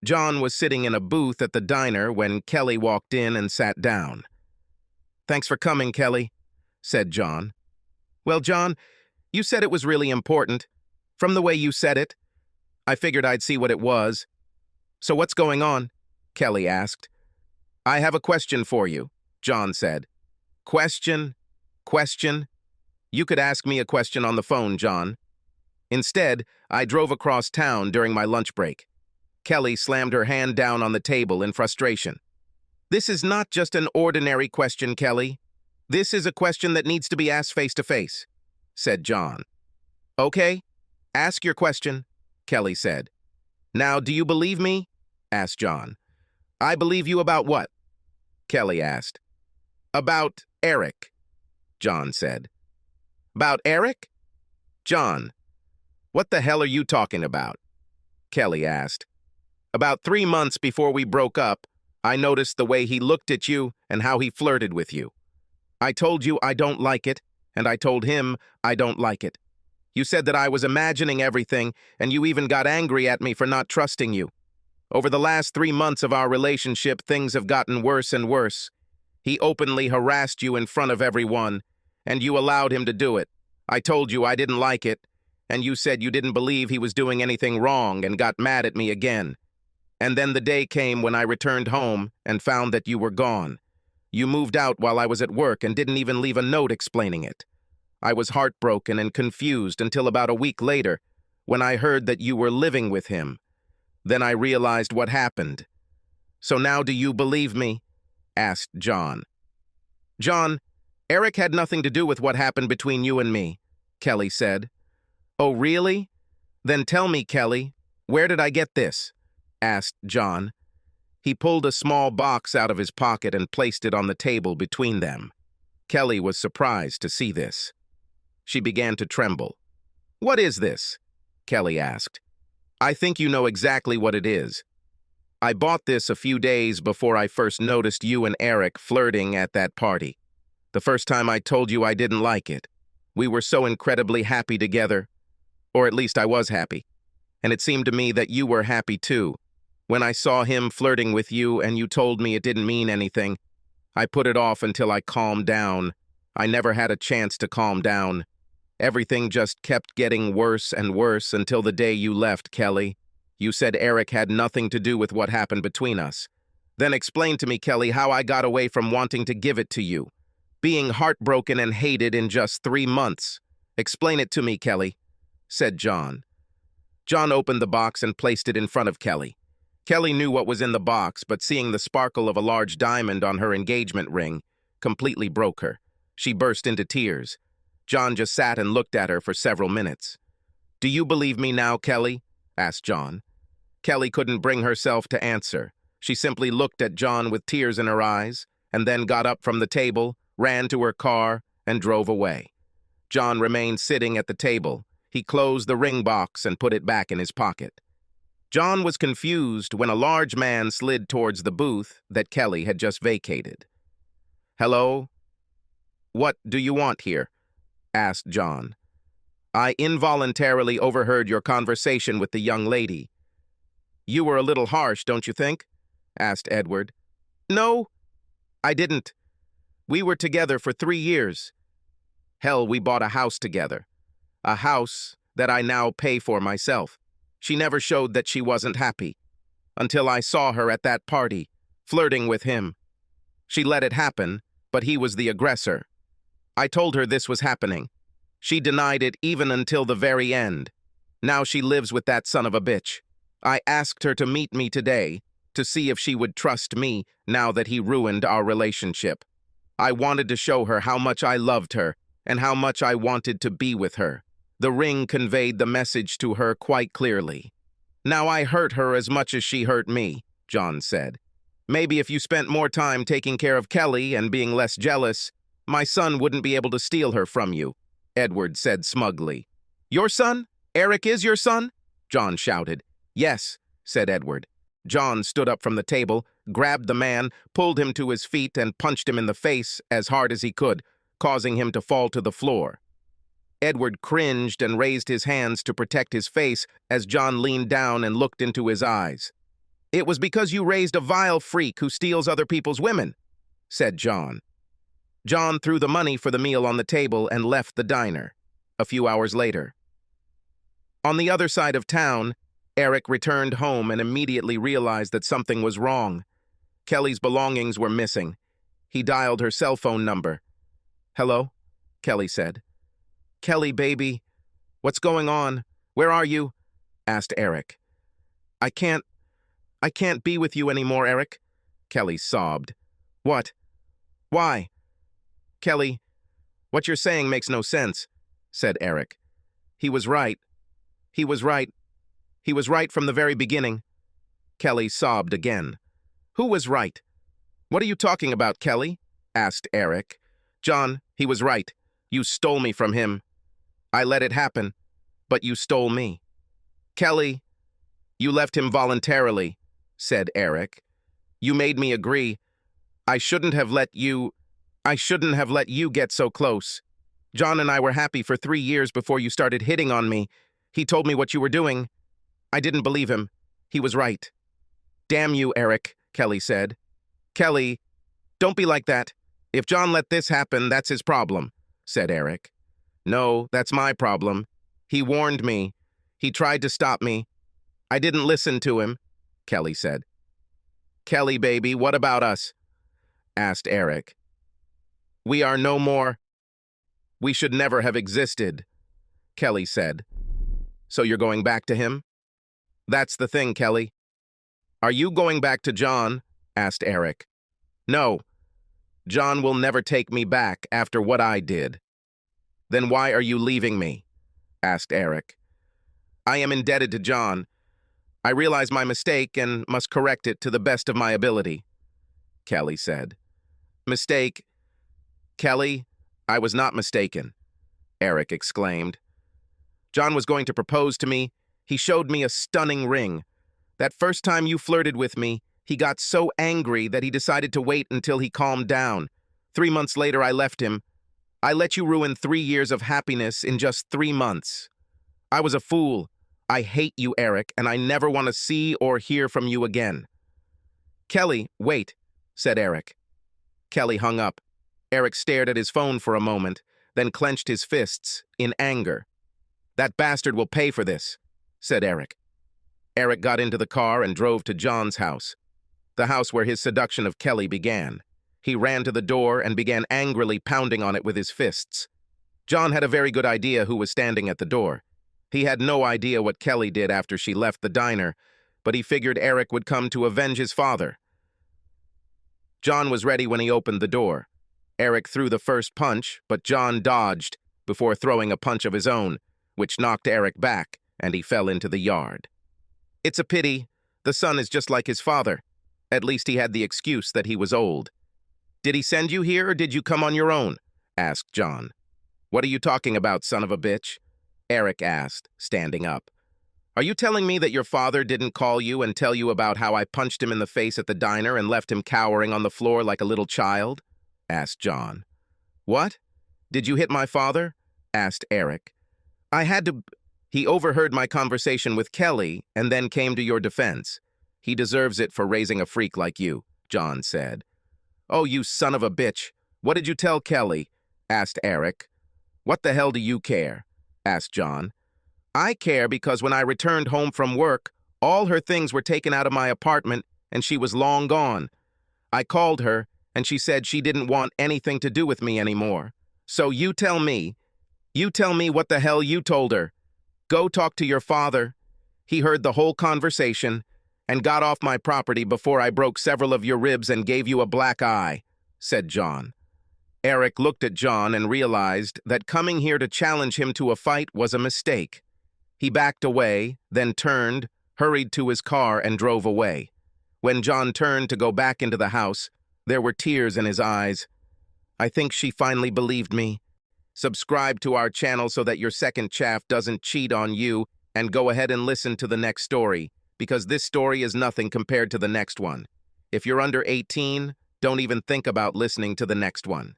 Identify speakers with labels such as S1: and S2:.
S1: John was sitting in a booth at the diner when Kelly walked in and sat down. "Thanks for coming, Kelly," said John. "Well, John, you said it was really important. From the way you said it, I figured I'd see what it was. So what's going on?" Kelly asked. "I have a question for you," John said. "Question? Question? You could ask me a question on the phone, John." Instead, I drove across town during my lunch break. Kelly slammed her hand down on the table in frustration. "This is not just an ordinary question, Kelly. This is a question that needs to be asked face-to-face," said John. "Okay, ask your question," Kelly said. "Now, do you believe me?" asked John. "I believe you about what?" Kelly asked. "About Eric," John said. "About Eric?" "John, what the hell are you talking about?" Kelly asked. "About 3 months before we broke up, I noticed the way he looked at you and how he flirted with you. I told you I don't like it, and I told him I don't like it. You said that I was imagining everything, and you even got angry at me for not trusting you. Over the last 3 months of our relationship, things have gotten worse and worse. He openly harassed you in front of everyone, and you allowed him to do it. I told you I didn't like it, and you said you didn't believe he was doing anything wrong and got mad at me again. And then the day came when I returned home and found that you were gone. You moved out while I was at work and didn't even leave a note explaining it. I was heartbroken and confused until about a week later, when I heard that you were living with him. Then I realized what happened. So now do you believe me?" asked John. "John, Eric had nothing to do with what happened between you and me," Kelly said. "Oh, really? Then tell me, Kelly, where did I get this?" asked John. He pulled a small box out of his pocket and placed it on the table between them. Kelly was surprised to see this. She began to tremble. "What is this?" Kelly asked. "I think you know exactly what it is. I bought this a few days before I first noticed you and Eric flirting at that party. The first time I told you I didn't like it. We were so incredibly happy together. Or at least I was happy. And it seemed to me that you were happy too. When I saw him flirting with you and you told me it didn't mean anything, I put it off until I calmed down. I never had a chance to calm down. Everything just kept getting worse and worse until the day you left, Kelly. You said Eric had nothing to do with what happened between us. Then explain to me, Kelly, how I got away from wanting to give it to you. Being heartbroken and hated in just 3 months. Explain it to me, Kelly," said John. John opened the box and placed it in front of Kelly. Kelly knew what was in the box, but seeing the sparkle of a large diamond on her engagement ring completely broke her. She burst into tears. John just sat and looked at her for several minutes. "Do you believe me now, Kelly?" asked John. Kelly couldn't bring herself to answer. She simply looked at John with tears in her eyes, and then got up from the table, ran to her car, and drove away. John remained sitting at the table. He closed the ring box and put it back in his pocket. John was confused when a large man slid towards the booth that Kelly had just vacated. "Hello? What do you want here?" asked John. "I involuntarily overheard your conversation with the young lady." "You were a little harsh, don't you think?" asked Edward. "No, I didn't. We were together for 3 years. Hell, we bought a house together. A house that I now pay for myself. She never showed that she wasn't happy, until I saw her at that party, flirting with him. She let it happen, but he was the aggressor. I told her this was happening. She denied it even until the very end. Now she lives with that son of a bitch. I asked her to meet me today to see if she would trust me now that he ruined our relationship. I wanted to show her how much I loved her and how much I wanted to be with her. The ring conveyed the message to her quite clearly. Now I hurt her as much as she hurt me," John said. "Maybe if you spent more time taking care of Kelly and being less jealous, my son wouldn't be able to steal her from you," Edward said smugly. "Your son? Eric is your son?" John shouted. "Yes," said Edward. John stood up from the table, grabbed the man, pulled him to his feet, and punched him in the face as hard as he could, causing him to fall to the floor. Edward cringed and raised his hands to protect his face as John leaned down and looked into his eyes. It was because you raised a vile freak who steals other people's women, said John. John threw the money for the meal on the table and left the diner. A few hours later. On the other side of town, Eric returned home and immediately realized that something was wrong. Kelly's belongings were missing. He dialed her cell phone number. "Hello?" Kelly said. "Kelly, baby. What's going on? Where are you?" asked Eric. I can't be with you anymore, Eric," Kelly sobbed. "What? Why?" "Kelly, what you're saying makes no sense," said Eric. He was right. He was right. He was right from the very beginning." Kelly sobbed again. "Who was right?" "What are you talking about, Kelly?" asked Eric. "John, he was right. You stole me from him. I let it happen, but you stole me." "Kelly, you left him voluntarily," said Eric. "You made me agree. I shouldn't have let you get so close. John and I were happy for 3 years before you started hitting on me. He told me what you were doing. I didn't believe him. He was right." "Damn you, Eric," Kelly said. "Kelly, don't be like that. If John let this happen, that's his problem," said Eric. "No, that's my problem. He warned me. He tried to stop me. I didn't listen to him," Kelly said. "Kelly, baby, what about us?" asked Eric. "We are no more. We should never have existed," Kelly said. "So you're going back to him?" "That's the thing, Kelly." "Are you going back to John?" asked Eric. "No. John will never take me back after what I did." "Then why are you leaving me?" asked Eric. "I am indebted to John. I realize my mistake and must correct it to the best of my ability," Kelly said. "Mistake? Kelly, I was not mistaken," Eric exclaimed. "John was going to propose to me. He showed me a stunning ring. That first time you flirted with me, he got so angry that he decided to wait until he calmed down. 3 months later, I left him. I let you ruin 3 years of happiness in just 3 months. I was a fool. I hate you, Eric, and I never want to see or hear from you again." "Kelly, wait," said Eric. Kelly hung up. Eric stared at his phone for a moment, then clenched his fists in anger. "That bastard will pay for this," said Eric. Eric got into the car and drove to John's house, the house where his seduction of Kelly began. He ran to the door and began angrily pounding on it with his fists. John had a very good idea who was standing at the door. He had no idea what Kelly did after she left the diner, but he figured Eric would come to avenge his father. John was ready when he opened the door. Eric threw the first punch, but John dodged before throwing a punch of his own, which knocked Eric back, and he fell into the yard. "It's a pity. The son is just like his father. At least he had the excuse that he was old." "Did he send you here, or did you come on your own?" asked John. "What are you talking about, son of a bitch?" Eric asked, standing up. "Are you telling me that your father didn't call you and tell you about how I punched him in the face at the diner and left him cowering on the floor like a little child?" asked John. "What? Did you hit my father?" asked Eric. "I had to. He overheard my conversation with Kelly and then came to your defense. He deserves it for raising a freak like you," John said. "Oh, you son of a bitch. What did you tell Kelly?" asked Eric. "What the hell do you care?" asked John. "I care because when I returned home from work, all her things were taken out of my apartment and she was long gone. I called her and she said she didn't want anything to do with me anymore. So you tell me what the hell you told her. Go talk to your father. He heard the whole conversation and got off my property before I broke several of your ribs and gave you a black eye," said John. Eric looked at John and realized that coming here to challenge him to a fight was a mistake. He backed away, then turned, hurried to his car, and drove away. When John turned to go back into the house, there were tears in his eyes. "I think she finally believed me. Subscribe to our channel so that your second chaff doesn't cheat on you, and go ahead and listen to the next story, because this story is nothing compared to the next one. If you're under 18, don't even think about listening to the next one.